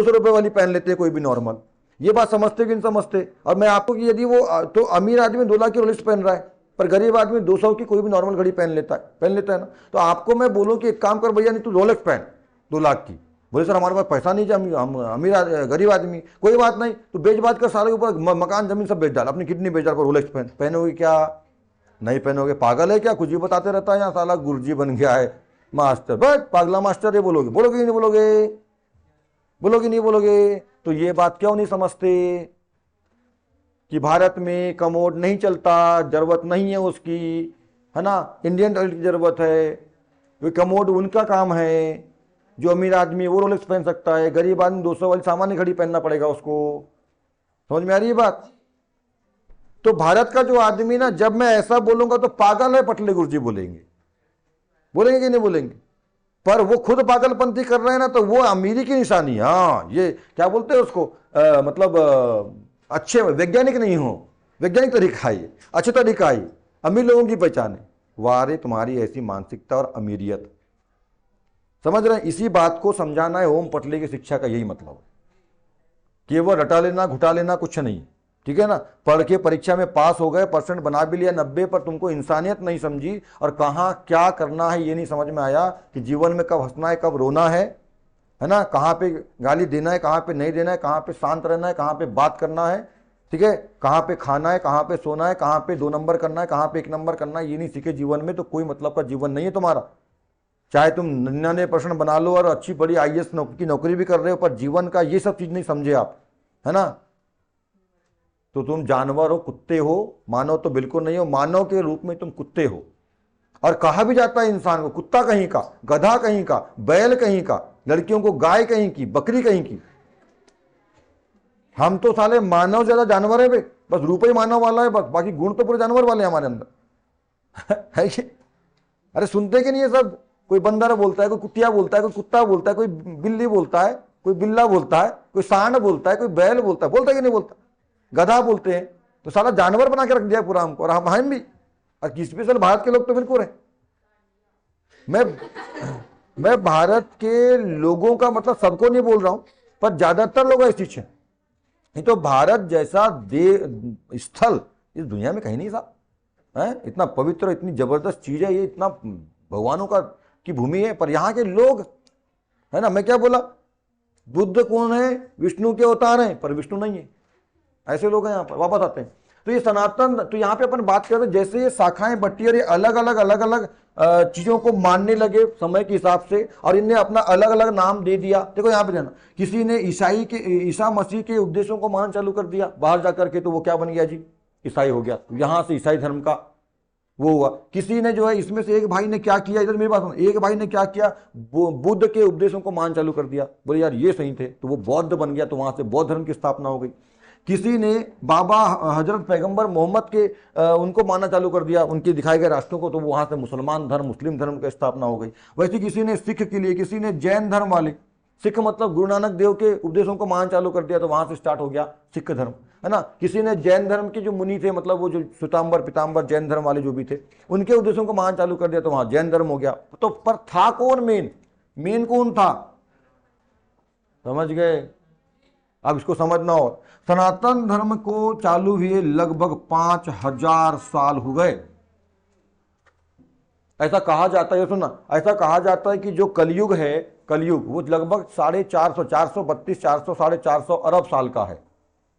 रुपए वाली पहन लेते हैं कोई भी नॉर्मल। ये बात समझते कि नहीं समझते? और मैं आपको कि यदि वो तो अमीर आदमी 2 लाख की रोलेक्स पहन रहा है, पर गरीब आदमी 200 की कोई भी नॉर्मल घड़ी पहन लेता है ना। तो आपको मैं बोलूं कि एक काम कर भैया, नहीं तू रोलेक्स पहन 2 लाख की। बोले सर हमारे पास पैसा नहीं है, हम अमीर गरीब आदमी। कोई बात नहीं, तो बेच बात कर, सारे ऊपर मकान जमीन सब बेच डाल, अपनी किडनी बेच डाल, पर रोलेक्स पहनोगे क्या? नहीं पहनोगे। पागल है क्या? कुछ भी बताते रहता है यहाँ, साला गुरुजी बन गया है मास्टर, बस पागला मास्टर। ये बोलोगे बोलोगे नहीं बोलोगे? बोलोगे नहीं बोलोगे? तो ये बात क्यों नहीं समझते कि भारत में कमोड नहीं चलता, जरूरत नहीं है उसकी, है ना। इंडियन टॉयलेट की जरूरत है, वो कमोड उनका काम है। जो अमीर आदमी वो रोलेक्स पहन सकता है, गरीब आदमी 200 वाली सामान्य घड़ी पहनना पड़ेगा उसको। समझ में आ रही है बात? तो भारत का जो आदमी ना, जब मैं ऐसा बोलूंगा तो पागल है पटले गुरुजी बोलेंगे, बोलेंगे कि नहीं बोलेंगे? पर वो खुद पागलपंथी कर रहे हैं ना, तो वो अमीरी की निशानी। हाँ, ये क्या बोलते हैं उसको, मतलब अच्छे वैज्ञानिक नहीं हो, वैज्ञानिक तरीका है, अच्छे तरीका है, अमीर लोगों की पहचान है। वारे तुम्हारी ऐसी मानसिकता और अमीरियत, समझ रहे हैं? इसी बात को समझाना है ओम पटले की शिक्षा का, यही मतलब केवल रटा लेना घुटा लेना कुछ नहीं, ठीक है ना। पढ़ के परीक्षा में पास हो गए, परसेंट बना भी लिया 90, पर तुमको इंसानियत नहीं समझी, और कहाँ क्या करना है ये नहीं समझ में आया, कि जीवन में कब हंसना है कब रोना है ना, कहाँ पे गाली देना है कहाँ पे नहीं देना है, कहाँ पे शांत रहना है कहाँ पे बात करना है, ठीक है, कहाँ पे खाना है, कहाँ पे सोना है, कहाँ पे 2 नंबर करना है, कहाँ पे 1 नंबर करना है, ये नहीं सीखे जीवन में तो कोई मतलब का जीवन नहीं है तुम्हारा। चाहे तुम 99% बना लो और अच्छी बड़ी आईएएस की नौकरी भी कर रहे हो, पर जीवन का ये सब चीज नहीं समझे आप, है ना। तो तुम जानवर हो, कुत्ते हो, मानव तो बिल्कुल नहीं हो। मानव के रूप में तुम कुत्ते हो। और कहा भी जाता है इंसान को कुत्ता कहीं का, गधा कहीं का, बैल कहीं का, लड़कियों को गाय कहीं की, बकरी कहीं की। हम तो साले मानव ज्यादा जानवर है बे, बस रूप ही मानव वाला है, बस बाकी गुण तो पूरे जानवर वाले हैं हमारे अंदर। है ये? अरे सुनते कि नहीं ये सब? कोई बंदर बोलता है, कोई कुतिया बोलता है, कोई कुत्ता बोलता है, कोई बिल्ली बोलता है, कोई बिल्ला बोलता है, कोई सांड बोलता है, कोई बैल बोलता है कि नहीं बोलता? गधा बोलते हैं। तो साला जानवर बना के रख दिया पूरा हमको, और हम भी। और स्पेशल भारत के लोग तो बिल्कुल है। मैं भारत के लोगों का मतलब सबको नहीं बोल रहा हूं, पर ज्यादातर लोग ऐसी हैं। नहीं तो भारत जैसा स्थल इस दुनिया में कहीं नहीं साहब, है इतना पवित्र, इतनी जबरदस्त चीज है ये, इतना भगवानों का की भूमि है, पर यहाँ के लोग, है ना। मैं क्या बोला, बुद्ध कौन है? विष्णु के अवतार हैं, पर विष्णु नहीं है। ऐसे लोग हैं यहाँ पर। वापस आते हैं तो ये सनातन, तो यहाँ पे अपन बात करते हैं जैसे ये शाखाएं बट्टी और ये अलग अलग चीजों को मानने लगे समय के हिसाब से, और इनने अपना अलग अलग नाम दे दिया। देखो यहाँ पे जाना, किसी ने ईसा मसीह के उपदेशों को मानना चालू कर दिया बाहर जाकर के, तो वो क्या बन गया जी? ईसाई हो गया। यहां से ईसाई धर्म का वो हुआ। किसी ने जो है, इसमें से एक भाई ने क्या किया, इधर मेरी बात सुनो, एक भाई ने क्या किया, बुद्ध के उपदेशों को मान चालू कर दिया, बोले यार ये सही थे, तो वो बौद्ध बन गया, तो वहां से बौद्ध धर्म की स्थापना हो गई। किसी ने बाबा हजरत पैगंबर मोहम्मद के उनको मानना चालू कर दिया, उनके दिखाए गए रास्तों को, तो वो वहां से मुसलमान धर्म, मुस्लिम धर्म की स्थापना हो गई। वैसे किसी ने सिख के लिए, किसी ने जैन धर्म वाले, सिख मतलब गुरु नानक देव के उपदेशों को मान चालू कर दिया, तो वहां से स्टार्ट हो गया सिख धर्म, है ना। किसी ने जैन धर्म के जो मुनि थे, मतलब वो जो श्वेतांबर पीतांबर जैन धर्म वाले जो भी थे, उनके उपदेशों को मान चालू कर दिया, तो वहां जैन धर्म हो गया। तो पर था कौन मेन कौन था? समझ गए? अब इसको समझना हो, सनातन धर्म को चालू हुए लगभग 5000 साल हो गए। ऐसा कहा जाता है, सुनना, ऐसा कहा जाता है कि जो कलयुग है, कलयुग वो लगभग 450, 432, 400, 450 अरब साल का है।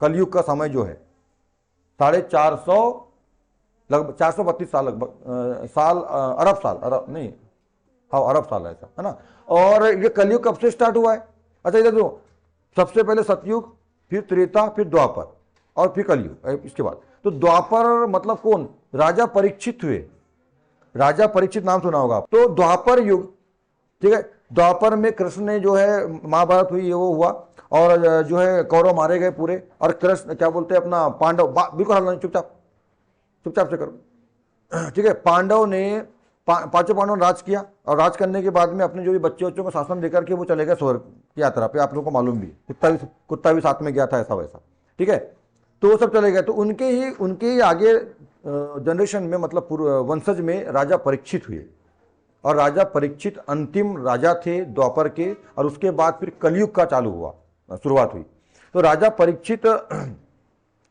कलयुग का समय जो है 450, लगभग 432 साल, लगभग साल, अरब साल, अरब नहीं, हाँ अरब साल ऐसा, है ना। और ये कलयुग कब से स्टार्ट हुआ है? अच्छा इधर देखो, सबसे पहले सतयुग, फिर त्रेता, फिर द्वापर, और फिर कलयुग इसके बाद। तो द्वापर मतलब कौन? राजा परीक्षित हुए। राजा परीक्षित नाम सुना होगा। तो द्वापर युग, ठीक है, द्वापर में कृष्ण ने जो है, महाभारत हुई, ये वो हुआ, और जो है कौरव मारे गए पूरे, और कृष्ण क्या बोलते हैं अपना पांडव, बिल्कुल हल्ला नहीं, चुपचाप चुपचाप से करो, ठीक है। पांडव ने पांचों पांडवों ने राज किया, और राज करने के बाद में अपने जो भी बच्चों को शासन देकर के वो चले गए स्वर्ग की यात्रा पे। आप लोगों को मालूम भी है, कुत्ता भी साथ में गया था, ऐसा वैसा, ठीक है। तो वो सब चले गए। तो उनके ही आगे जनरेशन में, मतलब वंशज में राजा परीक्षित हुए, और राजा परीक्षित अंतिम राजा थे द्वापर के, और उसके बाद फिर कलयुग का चालू हुआ, शुरुआत हुई। तो राजा परीक्षित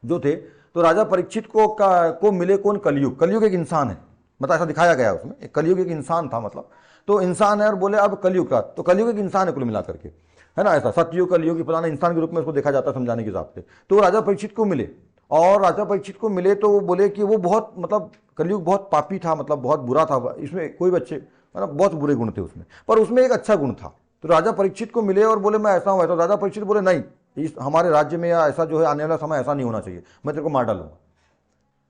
जो थे, तो राजा परीक्षित को मिले कौन? कलयुग। कलयुग एक इंसान है, मतलब ऐसा दिखाया गया है उसमें, कलयुग एक इंसान था, मतलब तो इंसान है, और बोले अब कलयुग का, तो कलयुग एक इंसान है कुल मिला करके, है ना। ऐसा सतयुग कलयुग पुराना इंसान के रूप में उसको देखा जाता है समझाने के हिसाब से। तो राजा परीक्षित को मिले, और राजा परीक्षित को मिले तो वो बोले कि वो बहुत, मतलब कलयुग बहुत पापी था, मतलब बहुत बुरा था, इसमें कोई बच्चे, मतलब बहुत बुरे गुण थे उसमें, पर उसमें एक अच्छा गुण था। तो राजा परीक्षित को मिले और बोले मैं ऐसा हूँ। तो राजा परीक्षित बोले नहीं, इस हमारे राज्य में या ऐसा जो है आने वाला समय ऐसा नहीं होना चाहिए, मैं तेरे को मार डालूंगा,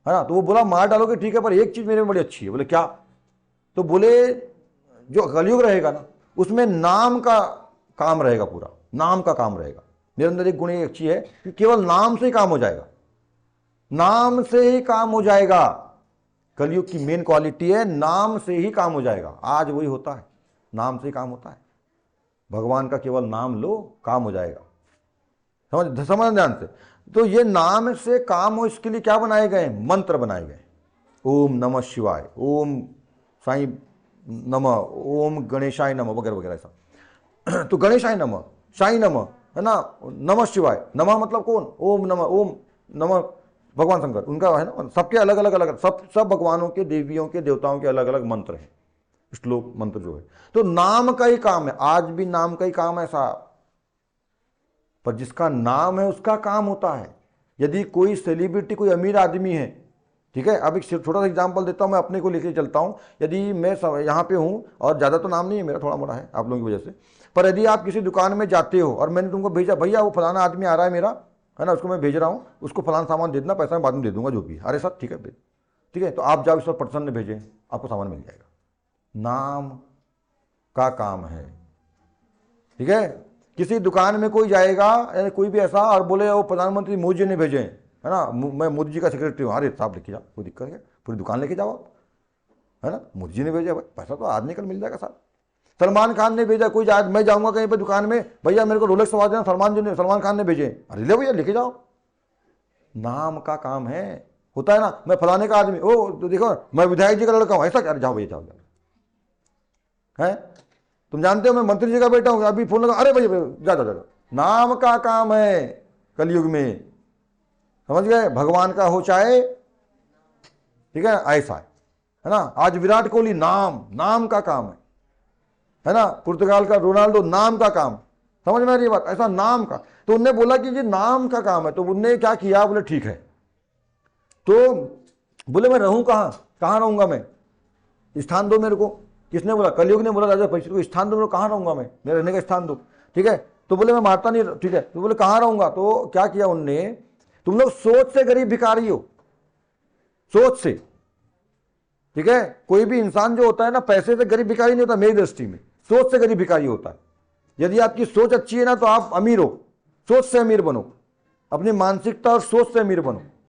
है ना। तो वो बोला मार डालोगे ठीक है, पर एक चीज मेरे में बड़ी अच्छी है। बोले क्या? तो बोले जो कलयुग रहेगा ना, उसमें नाम का काम रहेगा, पूरा नाम का काम रहेगा। मेरे अंदर एक गुण एक अच्छी है कि केवल नाम से ही काम हो जाएगा, नाम से ही काम हो जाएगा। कलयुग की मेन क्वालिटी है नाम से ही काम हो जाएगा। आज वही होता है, नाम से ही काम होता है। भगवान का केवल नाम लो, काम हो जाएगा। समझ ध्यान से। तो ये नाम से काम हो, इसके लिए क्या बनाए गए? मंत्र बनाए गए। ओम नमः शिवाय, ओम साईं नमः, ओम गणेशाय नमः, वगैरह वगैरह ऐसा। तो गणेशाय नमः, साईं नमः, है ना, नमः शिवाय। नमः मतलब कौन? ओम नमः, ओम नमः भगवान शंकर, उनका है ना, सबके अलग अलग सब भगवानों के, देवियों के, देवताओं के अलग अलग मंत्र हैं, श्लोक मंत्र जो है। तो नाम का ही काम है, आज भी नाम का ही काम है साहब, पर जिसका नाम है उसका काम होता है। यदि कोई सेलिब्रिटी, कोई अमीर आदमी है, ठीक है, अब एक छोटा सा एग्जांपल देता हूँ, मैं अपने को लेके चलता हूँ। यदि मैं यहाँ पे हूँ और ज़्यादा तो नाम नहीं है मेरा, थोड़ा मोड़ा है आप लोगों की वजह से, पर यदि आप किसी दुकान में जाते हो और मैंने तुमको भेजा, भैया वो फलाना आदमी आ रहा है मेरा, है ना, उसको मैं भेज रहा हूँ, उसको फलाना सामान दे देना, पैसा मैं बाद में दे दूंगा जो भी। अरे सर ठीक है, ठीक है, तो आप जाओ, इस पर पर्सन ने भेजे, आपको सामान मिल जाएगा। नाम का काम है, ठीक है। किसी दुकान में कोई जाएगा, यानी कोई भी ऐसा, और बोले वो प्रधानमंत्री मोदी जी ने भेजे, है ना, मैं मोदी जी का सेक्रेटरी हूँ, अरे साहब लेके जाओ, कोई दिक्कत है, पूरी दुकान लेके जाओ आप, है ना, मोदी जी ने भेजा, पैसा तो आज निकल मिल जाएगा साहब। सलमान खान ने भेजा, कोई आज मैं जाऊंगा कहीं पर दुकान में, भैया मेरे को रोलेक्स सवा देना, सलमान खान ने भेजे, अरे ले भैया लेके जाओ। नाम का काम है, होता है ना, मैं फलाने का आदमी, ओ तो देखो मैं विधायक जी का लड़का हूँ, ऐसा क्या, जाओ भैया जाओ, है तुम जानते हो मैं मंत्री जी का बेटा हूँ, अभी फोन लगा, अरे भैया जा जा जा। नाम का काम है कलयुग में, समझ गए, भगवान का हो चाहे, ठीक है, ऐसा है ना। आज विराट कोहली, नाम का काम है ना, पुर्तगाल का रोनाल्डो, नाम का काम, समझ में आ रही है बात, ऐसा नाम का। तो उनने बोला कि ये नाम का काम है, तो उनने क्या किया, बोले ठीक है, तो बोले मैं रहूं कहाँ रहूंगा मैं, स्थान दो मेरे को। किसने बोला, कलयुग ने बोला, राजा परीक्षित को स्थान दो, मेरे को कहाँ रहूंगा मैं, मेरे रहने का स्थान दो, ठीक है। तो बोले मैं मारता नहीं, ठीक है, तो बोले कहाँ रहूंगा, तो क्या किया उनने, तुम लोग सोच से गरीब भिखारी हो, सोच से, ठीक है। कोई भी इंसान जो होता है ना, पैसे से गरीब भिखारी नहीं होता मेरी दृष्टि में, सोच से गरीब भिखारी होता है। यदि आपकी सोच अच्छी है ना, तो आप अमीर हो, सोच से अमीर बनो, अपनी मानसिकता और सोच से अमीर बनो।